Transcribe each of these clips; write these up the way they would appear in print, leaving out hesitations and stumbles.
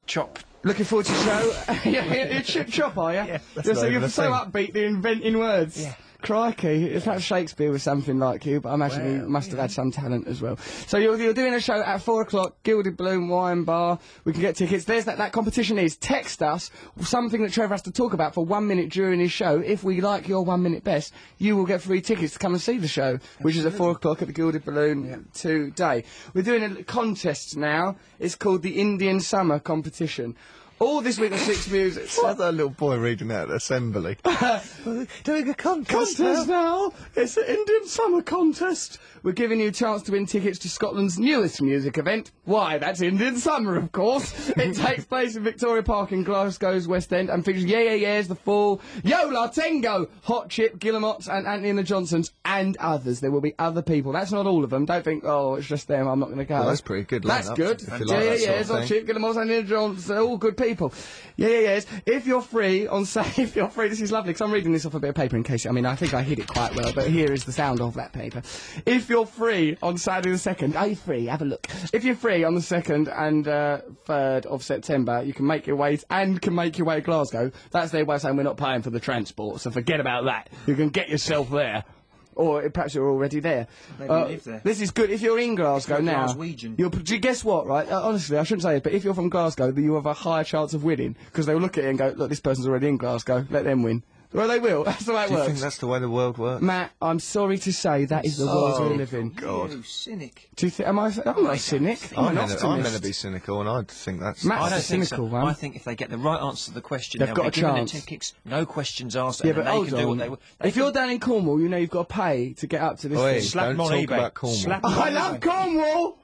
chop. Looking forward to the show. You're chop, are you? Yeah, So you're so upbeat, they're inventing words. Yeah. Crikey, if perhaps Shakespeare was something like you, but I imagine he must have had some talent as well. So you're doing a show at 4 o'clock, Gilded Balloon Wine Bar. We can get tickets. There's that competition is. Text us something that Trevor has to talk about for 1 minute during his show. If we like your 1 minute best, you will get free tickets to come and see the show, which is at 4 o'clock at the Gilded Balloon today. We're doing a contest now. It's called the Indian Summer Competition. All this week on Six Music. That's that little boy reading out at assembly. Doing a contest now. It's an Indian Summer Contest. We're giving you a chance to win tickets to Scotland's newest music event. Why, that's Indian Summer, of course. It takes place in Victoria Park in Glasgow's West End and features Yeah Yeah Yeahs, The Fall, Yola, Tengo, Hot Chip, Guillemots and Anthony and the Johnsons and others. There will be other people. That's not all of them. Don't think, oh, it's just them, I'm not going to go. Well, that's pretty good. That's good. If you Yeah like Yeah that sort Yeahs, of Hot thing. Chip, Guillemots, Anthony and the Johnsons, all good people. Yeah, yes. If you're free on if you're free, this is lovely because I'm reading this off a bit of paper in case. I mean, I think I hid it quite well, but here is the sound of that paper. If you're free on Saturday the 2nd, are you free? Have a look. If you're free on the 2nd and 3rd of September, you can make your way to Glasgow. That's their way of saying we're not paying for the transport, so forget about that. You can get yourself there. Or perhaps you're already there. Maybe you live there. This is good. If you're in Glasgow now, guess what, right? Honestly, I shouldn't say it, but if you're from Glasgow, then you have a higher chance of winning because they will look at it and go, "Look, this person's already in Glasgow. Let them win." Well, they will. That's the way it Do you works. think that's the way the world works? Matt, I'm sorry to say that is the world we live in. God. You cynic. Do you think? I'm not a cynic. I'm an optimist. I'm meant to be cynical, and I think that's. Matt's I don't a think cynical so. one. I think if they get the right answer to the question, They've they'll got be a given chance. the tickets, no questions asked, Yeah, and but they hold can do what on. they If you're down in Cornwall, you know you've got to pay to get up to this thing. Slap don't them on talk eBay. about Cornwall. Slap 'em I on love eBay. Cornwall.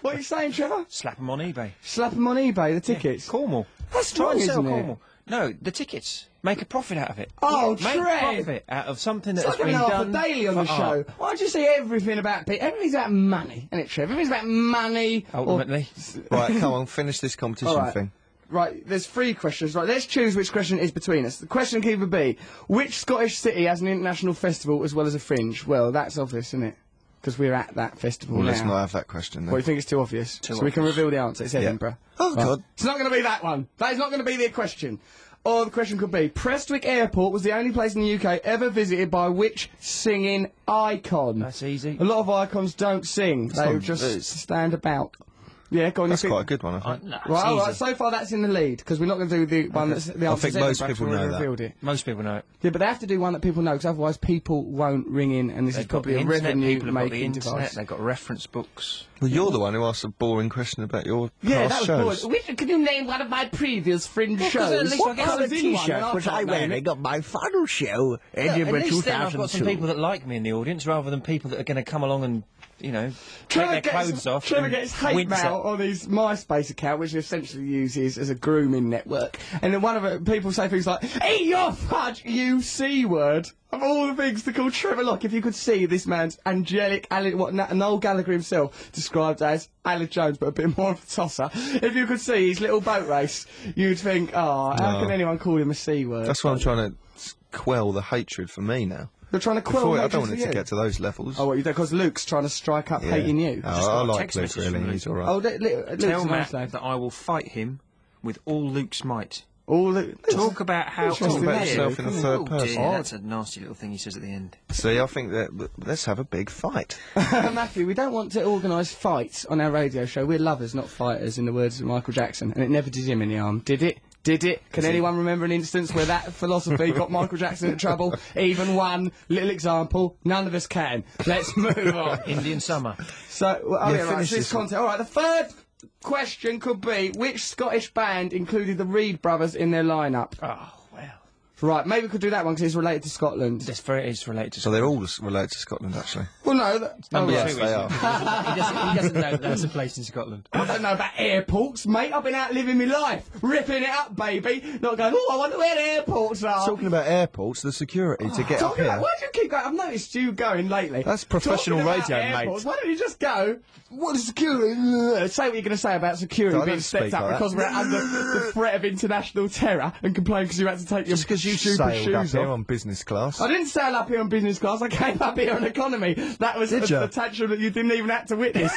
What are you saying, Trevor? Slap them on eBay. Slap them on eBay, the tickets. Cornwall. That's Try wrong, and sell isn't it? Cornwall. No, the tickets. Make a profit out of it. Oh, Make Trev! profit out of something that It's has like been an half done a daily on the for show. art. Why don't you say everything about people? Everything's about money, isn't it, Trev? Everything's about money. Ultimately. Right, come on, finish this competition All right. thing. Right, there's 3 questions. Right, let's choose which question is between us. The question can either be, which Scottish city has an international festival as well as a fringe? Well, that's obvious, isn't it? Because we're at that festival Well, now. let's not have that question then. Well, you think it's too obvious? So we can reveal the answer. It's Edinburgh. Oh, God. It's not going to be that one. That is not going to be the question. Or the question could be, Prestwick Airport was the only place in the UK ever visited by which singing icon? That's easy. A lot of icons don't sing. They not- just stand about. Yeah, go on. That's you quite a think- good one, I think. No, it's Right, all right, easy. so far that's in the lead, because we're not going to do the one that's the I answer's think most Edinburgh, people because we know already that. revealed it. Most people know it. Yeah, but they have to do one that people know, because otherwise people won't ring in, and this is They've got probably the a internet, people have got the revenue-making internet, device. they've got reference books. Well, you're the one who asked a boring question about your Yeah, past that shows. was boring. Can you name one of my previous fringe shows? at least I get colours some in one, T-shirt and was I can't name wearing it. on my final show, At Edinburgh least then I've got some 2002? people that like me in the audience, rather than people that are going to come along and, you know, Trevor take their clothes off. Trevor and gets hate wince mail at- on his MySpace account, which he essentially uses as a grooming network. And then one of it, people say things like, "Eat your fudge, you C-word." Of all the things to call Trevor Locke, if you could see this man's angelic, what Noel Gallagher himself described as Alan Jones, but a bit more of a tosser. If you could see his little boat race, you'd think, oh, how No. can anyone call him a C-word? That's why I'm trying to quell the hatred for me now. You're trying to quell Before, I hatred don't want for it to you. get to those levels. Oh, what, you don't, because Luke's trying to strike up Yeah. hating you. Oh, Just got I a like text Luke, message really. from Luke. He's alright. Oh, Luke's Tell a nice Matt lad. that I will fight him with all Luke's might. All the, Talk about how... Talk about dear. yourself in the third Oh, person. dear, that's a nasty little thing he says at the end. See, I think that let's have a big fight. Matthew, we don't want to organise fights on our radio show. We're lovers, not fighters, in the words of Michael Jackson. And it never did him any harm, did it? Did it? Can anyone remember an instance where that philosophy got Michael Jackson in trouble? Even one little example? None of us can. Let's move on. Indian Summer. So, well, oh Yeah, yeah, right, finish so this this one. content. All right, the third question could be, which Scottish band included the Reed brothers in their lineup? Oh, well. Right, maybe we could do that one because it's related to Scotland. It's related to... So they're all related to Scotland, actually. Well, no, that, Number oh, two, right. they are. he doesn't know that there's a place in Scotland. I don't know about airports, mate. I've been out living my life, ripping it up, baby. Not going, oh, I wonder where the airports are. Talking about airports, the security to get up Talking about, here. why do you keep going? I've noticed you going lately. That's professional Talking about radio, mate. airports, why don't you just go, what is security? Say what you're going to say about security I being don't stepped speak up like because that. we're under the threat of international terror and complain because you had to take your Just because YouTube sailed up shoes here off. on business class. I didn't sail up here on business class. I came up here on economy. That was Did ya? a tantrum that you didn't even have to witness.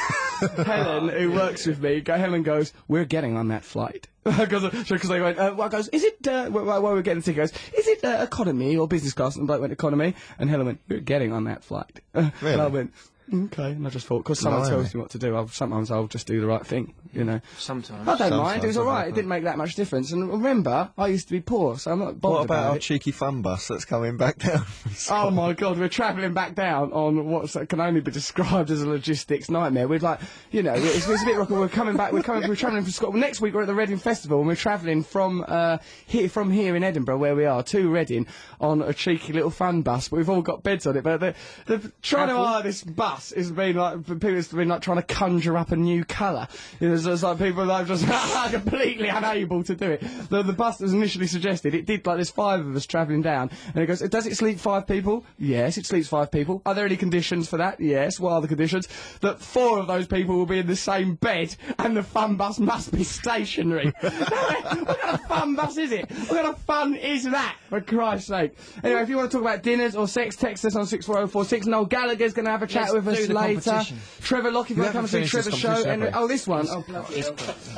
Helen, who works with me, Helen goes, "We're getting on that flight." Because they went, well, goes, "Is it, while we're getting the ticket, goes, is it economy or business class?" And the bloke went, "Economy." And Helen went, "We're getting on that flight." And I went, "Okay." And I just thought, because someone tells me what to do, sometimes I'll just do the right thing, you know. Sometimes. I don't mind, it was alright, it didn't make that much difference. And remember, I used to be poor, so I'm not bothered What about our it. cheeky fun bus that's coming back down? Oh my God, we're travelling back down on what can only be described as a logistics nightmare. We're like, you know, it's a bit rocky. We're travelling from Scotland. Next week we're at the Reading Festival, and we're travelling from here in Edinburgh, where we are, to Reading on a cheeky little fun bus. But we've all got beds on it. But the trying to hire this bus has been like, people have been like trying to conjure up a new colour. You know, it's like people like just completely unable to do it. The bus that was initially suggested, it did like there's 5 of us travelling down, and it goes, "Does it sleep 5 people?" Yes, it sleeps 5 people. Are there any conditions for that? Yes. What are the conditions? That 4 of those people will be in the same bed, and the fun bus must be stationary. What kind of fun bus is it? What kind of fun is that, for Christ's sake? Anyway, if you want to talk about dinners or sex, text us on 64046. Noel Gallagher's going to have a chat with us later. Trevor Lockie's going to come and see Trevor's show. And, this one. Oh,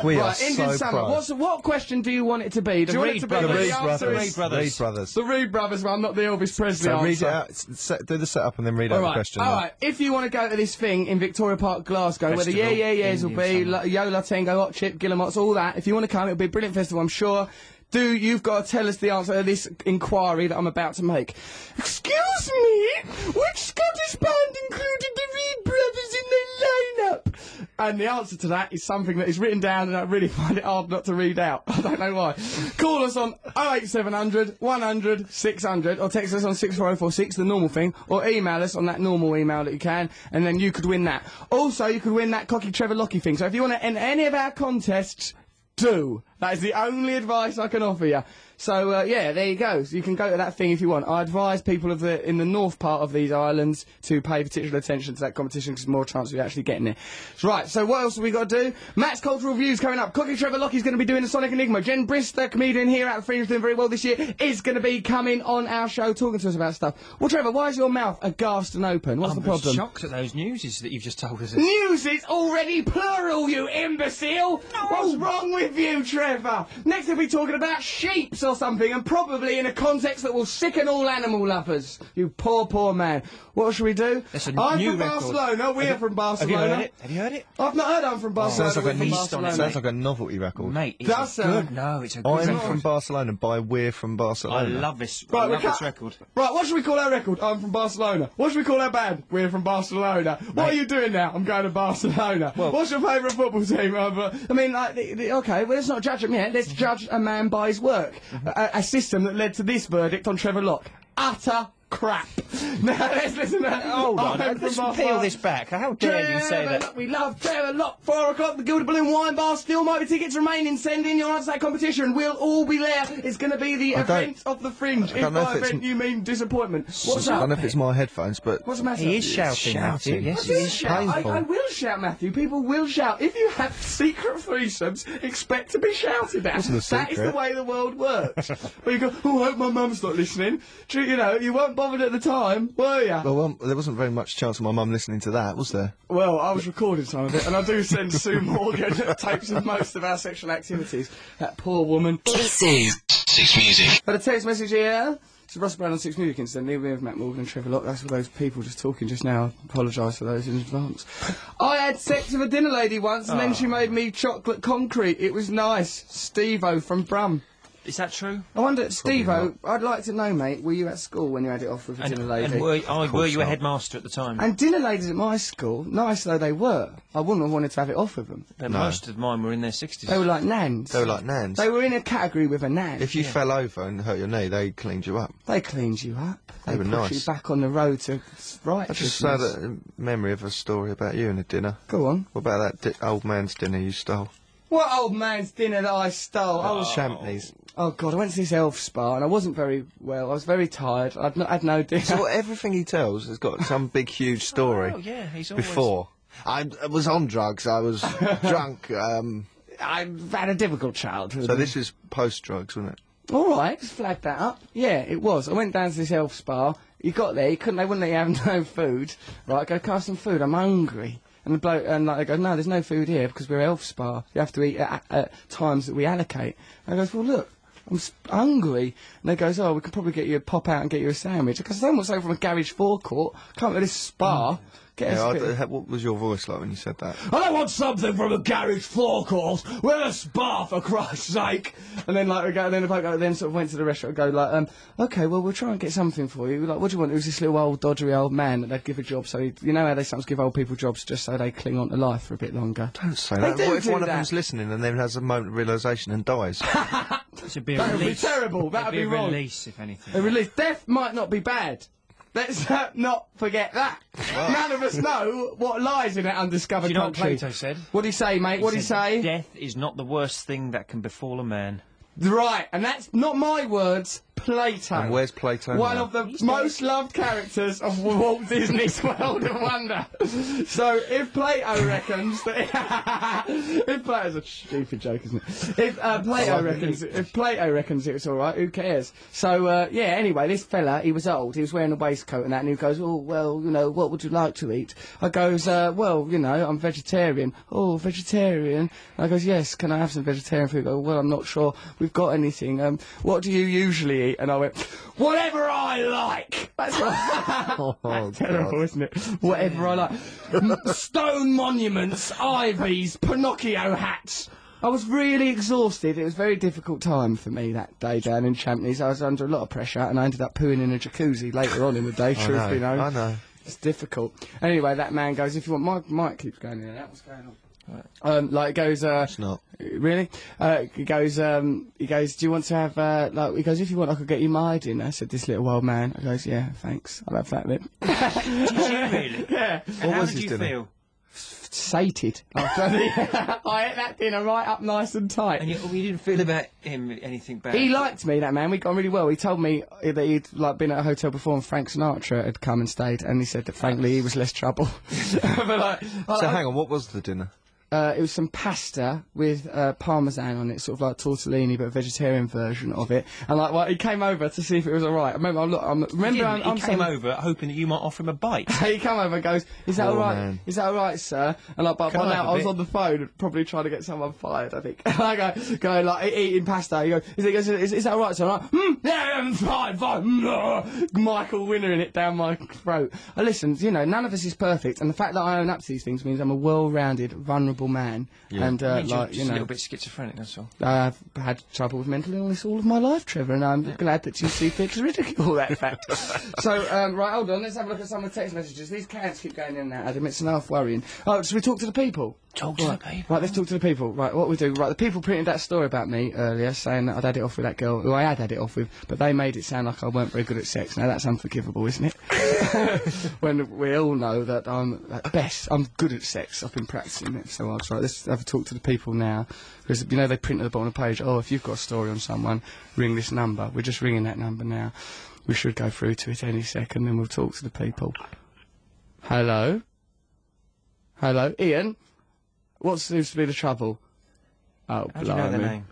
We are right, Indian so Summer. proud. What question do you want it to be? Do you want it to be The Reed the answer is Brothers. the Reed Brothers one, not the Elvis Presley So read it answer. out, do the setup and then read out the question. Alright, if you want to go to this thing in Victoria Park, Glasgow, where the yeahs will be, Yola, Tango, Hot Chip, Guillemots, all that, if you want to come, it'll be a brilliant festival, I'm sure. You've got to tell us the answer to this inquiry that I'm about to make. Excuse me, which Scottish band included the Reed Brothers in their lineup? And the answer to that is something that is written down, and I really find it hard not to read out. I don't know why. Call us on 08700 100 600, or text us on 64046, the normal thing, or email us on that normal email that you can, and then you could win that. Also, you could win that cocky Trevor Lockie thing. So if you want to enter any of our contests, do. That is the only advice I can offer you. So, yeah, there you go. So you can go to that thing if you want. I advise people in the north part of these islands to pay particular attention to that competition, because there's more chance of you actually getting there. Right, so what else have we got to do? Matt's Cultural Views coming up. Cocky Trevor Lockie's going to be doing the Sonic Enigma. Jen Brisk, the comedian here at the Fringe, doing very well this year, is going to be coming on our show talking to us about stuff. Well, Trevor, why is your mouth aghast and open? What's the problem? I'm shocked at those newses that you've just told us. News is already plural, you imbecile! What's wrong with you, Trevor? Next we'll be talking about sheeps or something, and probably in a context that will sicken all animal lovers. You poor, poor man. What should we do? That's a I'm new from record. Barcelona. We're from Barcelona. Have you heard it? Have you heard it? I've not heard I'm from Barcelona. Sounds like We're from East on it. Barcelona. Sounds like a novelty record. Mate, it's Does a sound- good... No, it's a good I'm record. from Barcelona by We're from I Barcelona. love this. Right, I we love can't- this record. Right, what should we call our record? I'm from Barcelona. What should we call our band? We're from Barcelona. What are you doing now? I'm going to Barcelona. What's your favourite football team? I mean, like, okay, well, let's not judge him yet. Let's judge a man by his work. A system that led to this verdict on Trevor Locke. Utter crap. Now, let's listen to that. Hold on, I'm let's from peel this back. How dare you say that? We love Trevor Locke. 4 o'clock, the Gilded Balloon Wine Bar. Still might be tickets remaining. Send in your answer to that competition. We'll all be there. It's going to be the event of the Fringe. If don't know by if it's- event you mean disappointment. What's I up? don't know if it's my headphones, but What's the matter? He is shouting, Matthew. Yes, he is shouting. painful. I will shout, Matthew. People will shout. If you have secret threesomes, expect to be shouted at. Wasn't a That is the secret. way the world works. Where you go, oh, I hope my mum's not listening. You know, you weren't bothered at the time, were you? well, there wasn't very much chance of my mum listening to that, was there? Well, I was recording some of it, and I do send Sue Morgan tapes of most of our sexual activities. That poor woman. Six Music. Had a text message here. It's Ross Brown on Six Music incidentally, with Matt Morgan and Trevor Locke. That's for those people just talking just now. Apologise for those in advance. I had sex with a dinner lady once, and then she made me chocolate concrete. It was nice. Steve-O from Brum. Is that true? I wonder, Steve-O, I'd like to know, mate, were you at school when you had it off with a dinner lady? And were you a not. headmaster at the time? And dinner ladies at my school, nice though they were, I wouldn't have wanted to have it off with them. Most of mine were in their 60s. They were like nans. They were like nans. They were in a category with a nan. If you fell over and hurt your knee, they cleaned you up. They cleaned you up. They were put nice. you back on the road to I just had a memory of a story about you and a dinner. Go on. What about that old man's dinner you stole? What old man's dinner that I stole? I was Champneys. Oh God, I went to this elf spa and I wasn't very well. I was very tired. I'd had no dinner. So everything he tells has got some big, huge story. Oh, yeah, he's always... Before. I was on drugs, I was drunk. I've had a difficult childhood. So this is post-drugs, wasn't it? All right, just flag that up. Yeah, it was. I went down to this elf spa. You got there, they wouldn't let you have no food. Right, I go, can I have some food? I'm hungry. And the bloke, I go, no, there's no food here because we're elf spa. You have to eat at times that we allocate. And I goes, well, look, I'm hungry. And they goes, oh, we could probably get you pop out and get you a sandwich. Because I don't want to say from a garage forecourt, come to this spa. What was your voice like when you said that? I want something from a garage forecourt. We're a spa, for Christ's sake. And then, like, we go, and then the bloke then sort of went to the restaurant and go, like, okay, well, we'll try and get something for you. Like, what do you want? It was this little old, doddery old man that they'd give a job, so you know how they sometimes give old people jobs just so they cling on to life for a bit longer? Don't say that. What if one of them's listening and then has a moment of realisation and dies? That would be terrible. That would be wrong. A release, if anything. A release. Death might not be bad. Let's not forget that. Well. None of us know what lies in that undiscovered country. You know country. what Plato said? What did he say, mate? What did he say? Death is not the worst thing that can befall a man. Right, and that's not my words, Plato. And where's Plato? One of the most loved characters of Walt Disney's World of Wonder. So, if Plato reckons that... if Plato's a stupid joke, isn't it? If Plato reckons it was alright, who cares? So, yeah, anyway, this fella, he was old, he was wearing a waistcoat and that, and he goes, oh, well, you know, what would you like to eat? I goes, well, you know, I'm vegetarian. Oh, vegetarian? And I goes, yes, can I have some vegetarian food? I go, well, I'm not sure we've got anything. What do you usually eat? And I went, whatever I like! That's what... That's terrible, isn't it? Whatever I like. Stone monuments, ivies, Pinocchio hats. I was really exhausted. It was a very difficult time for me that day down in Champneys. I was under a lot of pressure and I ended up pooing in a jacuzzi later on in the day, truth be known. I know. It's difficult. Anyway, that man goes, if you want... My mic keeps going in and out. What's going on? Right. Like, it goes, It's not. Really? He goes, do you want to have, like, he goes, if you want, I could get you my dinner, said this little old man. I goes, yeah, thanks. I'll have that then. Did you really? Yeah. How did you feel? Sated. I ate that dinner right up nice and tight. And you didn't feel about him anything bad? He liked me, that man. We got on really well. He told me that he'd like been at a hotel before and Frank Sinatra had come and stayed, and he said that frankly he was less trouble. But, so hang on, what was the dinner? It was some pasta with parmesan on it, sort of like tortellini, but a vegetarian version of it. And like, well, he came over to see if it was all right. I remember, he came over hoping that you might offer him a bite. He came over and goes, "Is that all right? Man. Is that all right, sir?" And like, by now I was on the phone, probably trying to get someone fired. I think. And I go like eating pasta. He goes, "Is that all right, sir?" I'm like, yeah, fine. Michael Winnering it down my throat. I listened. You know, none of us is perfect, and the fact that I own up to these things means I'm a well-rounded, vulnerable man. Yeah. And like, just a little bit schizophrenic, that's all. I've had trouble with mental illness all of my life, Trevor, and I'm glad that you see fit to ridicule that fact. So, right, hold on, let's have a look at some of the text messages. These cans keep going in and out, Adam, it's enough worrying. Oh, should we talk to the people? Talk to the people. Right, let's talk to the people. Right, what we do, right, the people printed that story about me earlier, saying that I'd had it off with that girl, who I had it off with, but they made it sound like I weren't very good at sex. Now, that's unforgivable, isn't it? When we all know that I'm, at best, I'm good at sex. I've been practising it, so I'll try. Let's have a talk to the people now. Because, you know, they print at the bottom of the page, oh, if you've got a story on someone, ring this number. We're just ringing that number now. We should go through to it any second, then we'll talk to the people. Hello? Hello? Ian? What seems to be the trouble? Oh, How do you know their name?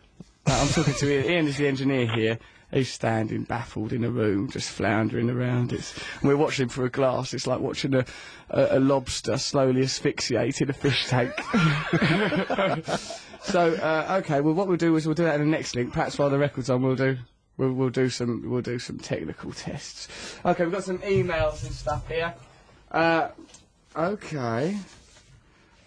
I'm talking to Ian. Ian is the engineer here. He's standing baffled in a room, just floundering around. And we're watching through a glass. It's like watching a lobster slowly asphyxiate in a fish tank. So, okay, well, what we'll do is we'll do that in the next link. Perhaps while the record's on, we'll do some technical tests. Okay, we've got some emails and stuff here. Okay.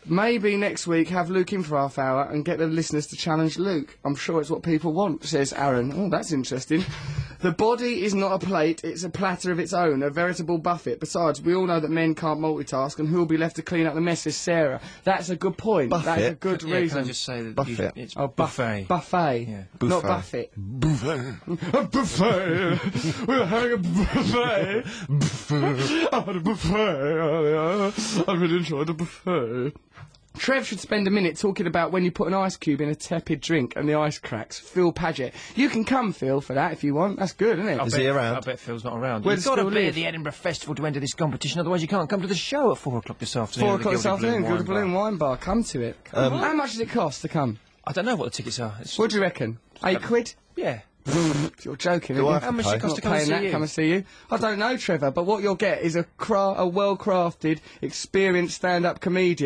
Maybe next week have Luke in for half hour and get the listeners to challenge Luke. I'm sure it's what people want, says Aaron. Oh, that's interesting. The body is not a plate, it's a platter of its own, a veritable buffet. Besides, we all know that men can't multitask, and who will be left to clean up the mess is Sarah. That's a good point. Buffet? That's a good reason. Can I just say that Buffet. it's buffet. Buffet. Yeah. Buffet. Not buffet. Buffet. A buffet. We're having a buffet. I had a buffet. I really enjoyed the buffet. Trev should spend a minute talking about when you put an ice cube in a tepid drink and the ice cracks. Phil Paget. You can come, Phil, for that if you want. That's good, isn't it? Is he around? I bet Phil's not around. Where You've does got to Phil be live? at the Edinburgh Festival to enter this competition, otherwise you can't come to the show at 4 o'clock this afternoon. 4 o'clock this afternoon, Gilder Balloon Wine Bar. Come to it. How much does it cost to come? I don't know what the tickets are. What do you reckon? £8? Yeah. You're joking, Do I aren't have you? to pay? cost to Not come and paying see that, you? come and see you. I don't know, Trevor, but what you'll get is a well-crafted, experienced stand-up comedian